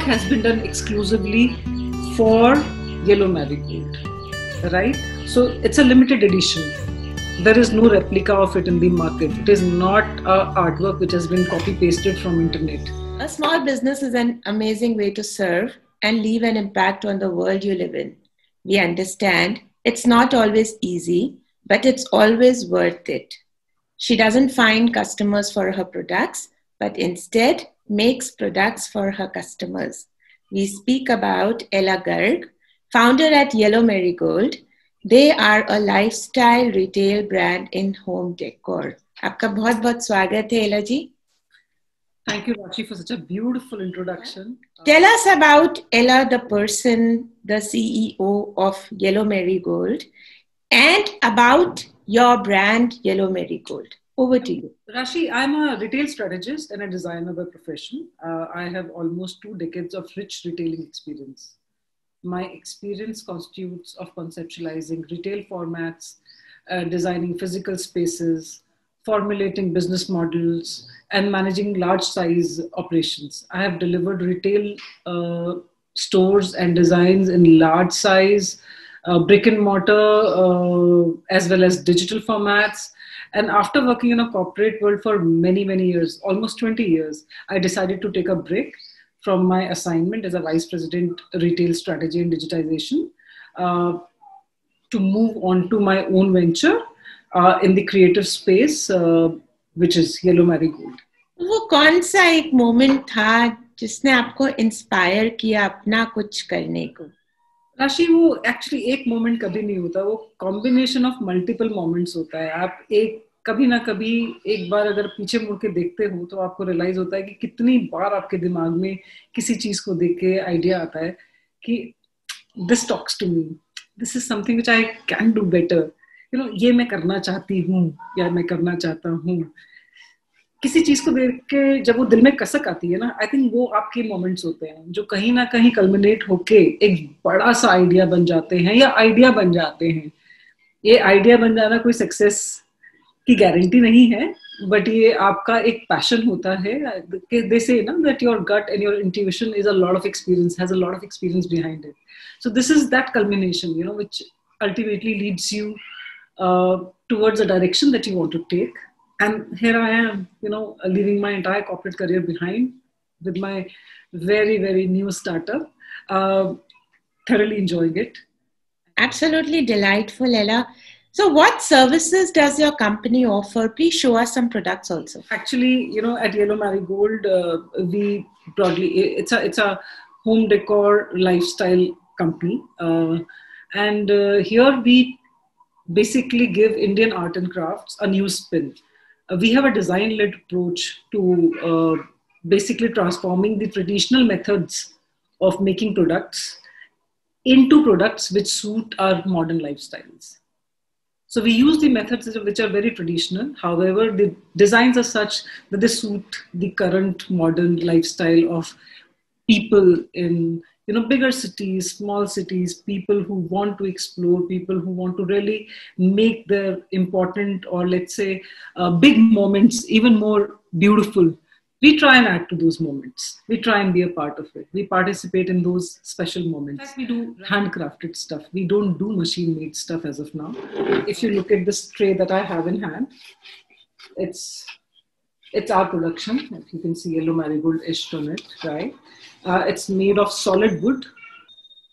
has been done exclusively for Yellow Marigold, right? So it's a limited edition. There is no replica of it in the market. It is not a artwork which has been copy pasted from internet. A small business is an amazing way to serve and leave an impact on the world you live in. We understand it's not always easy, but it's always worth it. She doesn't find customers for her products, but instead makes products for her customers. We speak about Ella Garg, founder at Yellow Marigold. They are a lifestyle retail brand in home decor. आपका बहुत बहुत स्वागत है एला जी. Thank you, Rashi, for such a beautiful introduction. Tell us about Ella, the person, the CEO of Yellow Marigold, and about your brand, Yellow Marigold. Over to you. Rashi, I'm a retail strategist and a designer by profession. I have almost 2 decades of rich retailing experience. My experience constitutes of conceptualizing retail formats, designing physical spaces, formulating business models, and managing large size operations. I have delivered retail stores and designs in large size, brick and mortar, as well as digital formats. And after working in a corporate world for many, many years, almost 20 years, I decided to take a break from my assignment as a Vice President, Retail Strategy and Digitization, to move on to my own venture in the creative space, which is Yellow Marigold. वो कौन सा एक moment था जिसने आपको inspire किया अपना कुछ करने को? राशि, वो एक्चुअली एक मोमेंट कभी नहीं होता, वो कॉम्बिनेशन ऑफ मल्टीपल मोमेंट्स होता है. आप कभी ना कभी एक बार अगर पीछे मुड़ के देखते हो तो आपको रियलाइज होता है कि कितनी बार आपके दिमाग में किसी चीज को देख के आइडिया आता है कि this talks to me, this is something which I can do better, ये मैं करना चाहती हूँ या मैं करना चाहता हूँ. किसी चीज को देख के जब वो दिल में कसक आती है ना, आई थिंक वो आपके मोमेंट्स होते हैं जो कहीं ना कहीं कल्मिनेट होके एक बड़ा सा आइडिया बन जाते हैं या आइडिया बन जाते हैं. ये आइडिया बन जाना कोई सक्सेस की गारंटी नहीं है, बट ये आपका एक पैशन होता है. दे से ना that your gut and your intuition is a lot of experience, has a lot of experience behind it. So this is that culmination, which ultimately leads you towards a direction that you want to take. And here I am, leaving my entire corporate career behind with my very, very new startup, thoroughly enjoying it. Absolutely delightful, Ella. So what services does your company offer? Please show us some products also. Actually, at Yellow Marigold, we broadly, it's a home decor lifestyle company. And here we basically give Indian art and crafts a new spin. We have a design-led approach to basically transforming the traditional methods of making products into products which suit our modern lifestyles. So we use the methods which are very traditional. However, the designs are such that they suit the current modern lifestyle of people in bigger cities, small cities, people who want to explore, people who want to really make their important or let's say big moments even more beautiful. We try and add to those moments. We try and be a part of it. We participate in those special moments. In fact, we do handcrafted stuff. We don't do machine-made stuff as of now. If you look at this tray that I have in hand, it's our production. You can see Yellow Marigold etched on it, right? It's made of solid wood.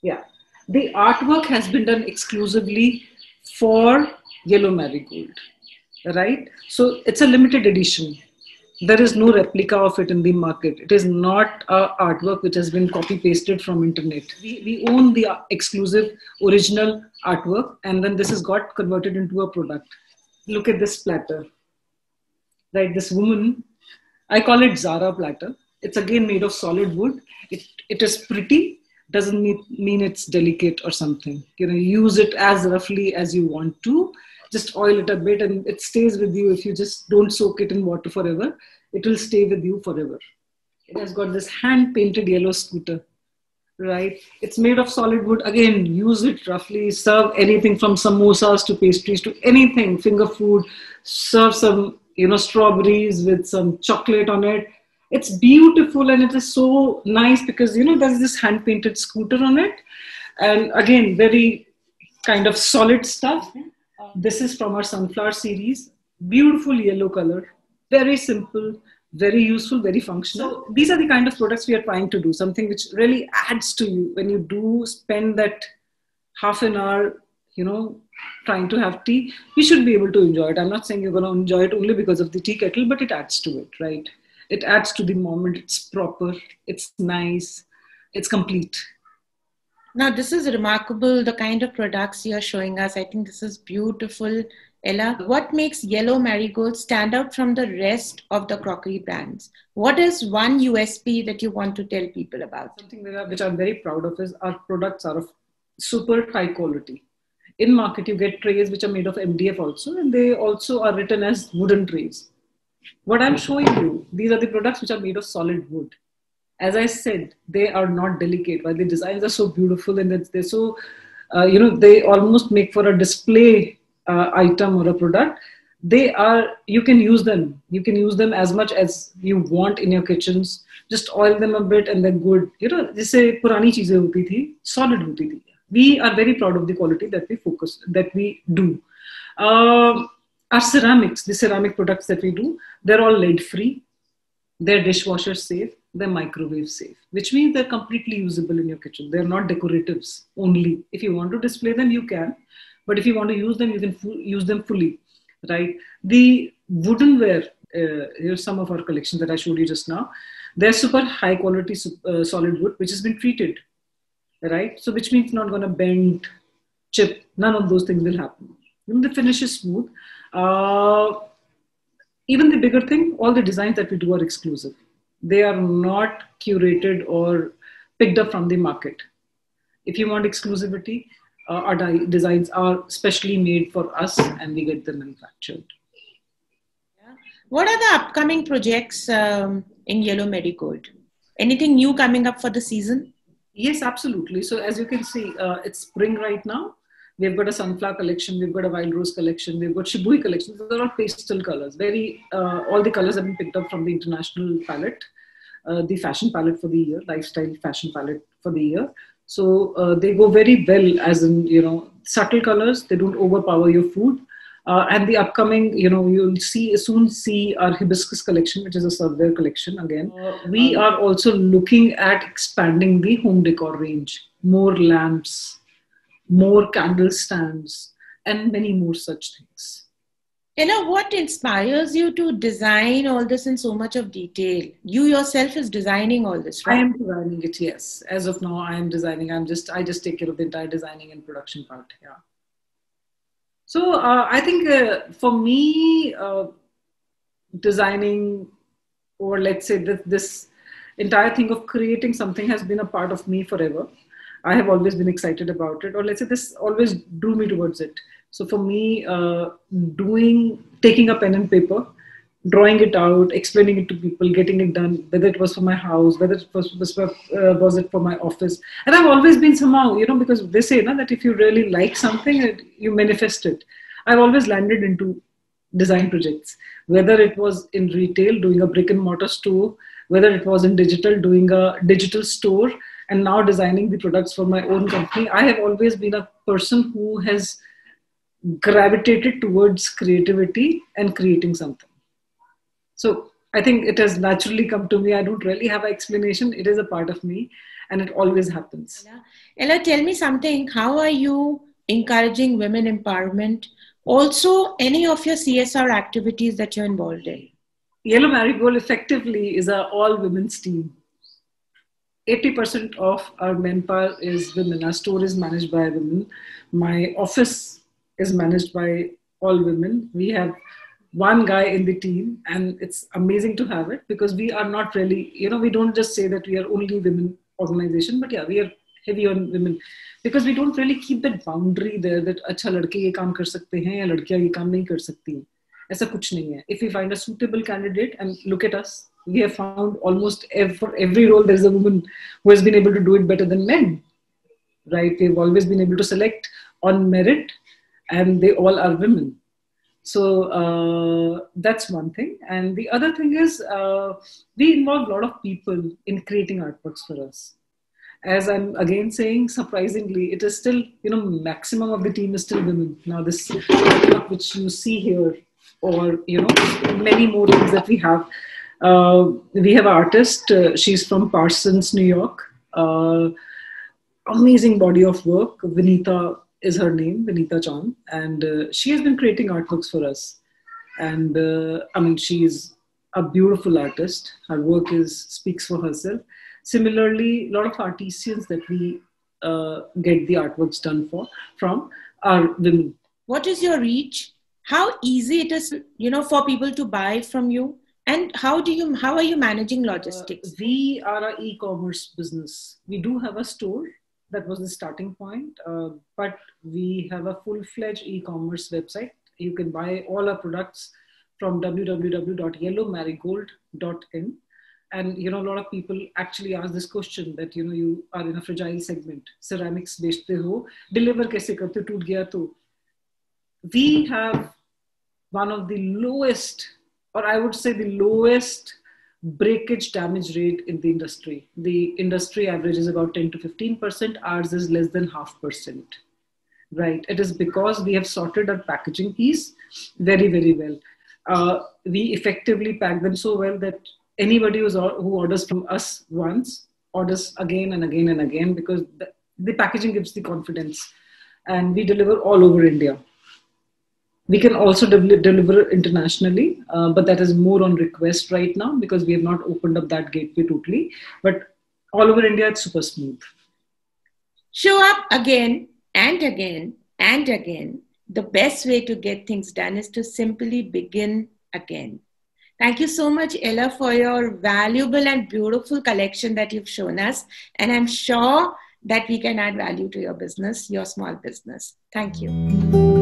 Yeah. The artwork has been done exclusively for Yellow Marigold, right? So it's a limited edition. There is no replica of it in the market. It is not a artwork which has been copy pasted from internet. We own the exclusive original artwork, and then this has got converted into a product. Look at this platter. Right, this woman, I call it Zara platter. It's again made of solid wood. It is pretty, doesn't mean it's delicate or something. Use it as roughly as you want to. Just oil it a bit and it stays with you. If you just don't soak it in water forever, it will stay with you forever. It has got this hand painted yellow scooter, right? It's made of solid wood. Again, use it roughly. Serve anything from samosas to pastries to anything, finger food. Serve some, strawberries with some chocolate on it. It's beautiful and it is so nice because, you know, there's this hand painted scooter on it. And again, very kind of solid stuff. This is from our sunflower series. Beautiful yellow color. Very simple, very useful, very functional. So these are the kind of products we are trying to do. Something which really adds to you when you do spend that half an hour, you know, trying to have tea. You should be able to enjoy it. I'm not saying you're going to enjoy it only because of the tea kettle, but it adds to it, right? It adds to the moment. It's proper. It's nice. It's complete. Now, this is remarkable, the kind of products you're showing us. I think this is beautiful. Ella, what makes Yellow Marigold stand out from the rest of the crockery brands? What is one USP that you want to tell people about? Something which I'm very proud of is our products are of super high quality. In market, you get trays which are made of MDF also, and they also are written as wooden trays. What I'm showing you, these are the products which are made of solid wood. As I said, they are not delicate. While the designs are so beautiful and they're so, you know, they almost make for a display item or a product. They are, you can use them. You can use them as much as you want in your kitchens. Just oil them a bit and they're good. You know, जैसे पुरानी चीजें होती थी, solid होती थी. We are very proud of the quality that we do. Our ceramics, the ceramic products that we do, they're all lead free. They're dishwasher safe. They're microwave safe, which means they're completely usable in your kitchen. They're not decoratives only. If you want to display them, you can. But if you want to use them, you can use them fully, right? The woodenware, here's some of our collection that I showed you just now. They're super high quality solid wood, which has been treated, right? So which means not going to bend, chip. None of those things will happen. When the finish is smooth. Even the bigger thing, all the designs that we do are exclusive. They are not curated or picked up from the market. If you want exclusivity, our designs are specially made for us and we get them manufactured. Yeah. What are the upcoming projects in Yellow Marigold? Anything new coming up for the season? Yes, absolutely. So as you can see, it's spring right now. We've got a sunflower collection. We've got a wild rose collection. We've got shibui collection. Those are all pastel colors. All the colors have been picked up from the international palette, the fashion palette for the year, lifestyle fashion palette for the year. So they go very well as in, you know, subtle colors. They don't overpower your food. And the upcoming, you know, you'll soon see our hibiscus collection, which is a surveyor collection again. We are also looking at expanding the home decor range, more lamps, more candle stands, and many more such things. Ella, what inspires you to design all this in so much of detail? You yourself is designing all this, right? I am designing it, yes. As of now, I am designing. I just take care of the entire designing and production part. Yeah. So I think for me, designing, or let's say this entire thing of creating something has been a part of me forever. I have always been excited about it, or let's say this always drew me towards it. So for me, taking a pen and paper, drawing it out, explaining it to people, getting it done, whether it was for my house, whether it was it for my office. And I've always been somehow, you know, because they say that if you really like something, you manifest it. I've always landed into design projects, whether it was in retail, doing a brick and mortar store, whether it was in digital, doing a digital store, and now designing the products for my own company. I have always been a person who has gravitated towards creativity and creating something. So I think it has naturally come to me. I don't really have an explanation. It is a part of me and it always happens. Ella, tell me something. How are you encouraging women empowerment? Also, any of your CSR activities that you're involved in? Yellow Marigold effectively is an all women's team. 80% of our manpower is women. Our store is managed by women. My office is managed by all women. We have one guy in the team, and it's amazing to have it because we are not really, you know, we don't just say that we are only women organization, but yeah, we are heavy on women because we don't really keep that boundary there that अच्छा लड़के ये काम कर सकते हैं या लड़कियां ये काम नहीं कर सकती हैं. ऐसा कुछ नहीं है. If we find a suitable candidate, and look at us, we have found almost every role there is a woman who has been able to do it better than men, right? We've always been able to select on merit, and they all are women. So that's one thing. And the other thing is we involve a lot of people in creating artworks for us. As I'm again saying, surprisingly, it is still, maximum of the team is still women. Now this artwork which you see here, or, many more things that we have. We have an artist, she's from Parsons, New York. Amazing body of work. Vinita is her name, Vinita Chan. And she has been creating artworks for us. And she's a beautiful artist. Her work speaks for herself. Similarly, a lot of artisans that we get the artworks done from are women. What is your reach? How easy it is, for people to buy from you? And how are you managing logistics? We are an e-commerce business. We do have a store. That was the starting point. But we have a full-fledged e-commerce website. You can buy all our products from www.yellowmarigold.in. And, a lot of people actually ask this question that, you are in a fragile segment. Ceramics बेचते हो, deliver कैसे करते हो, टूट गया तो. We have one of the lowest, or I would say the lowest breakage damage rate in the industry. The industry average is about 10 to 15%. Ours is less than 0.5%. Right. It is because we have sorted our packaging piece very, very well. We effectively pack them so well that anybody who orders from us once orders again and again and again, because the packaging gives the confidence. And we deliver all over India. We can also deliver internationally, but that is more on request right now because we have not opened up that gateway totally. But all over India, it's super smooth. Show up again and again and again. The best way to get things done is to simply begin again. Thank you so much, Ella, for your valuable and beautiful collection that you've shown us. And I'm sure that we can add value to your business, your small business. Thank you.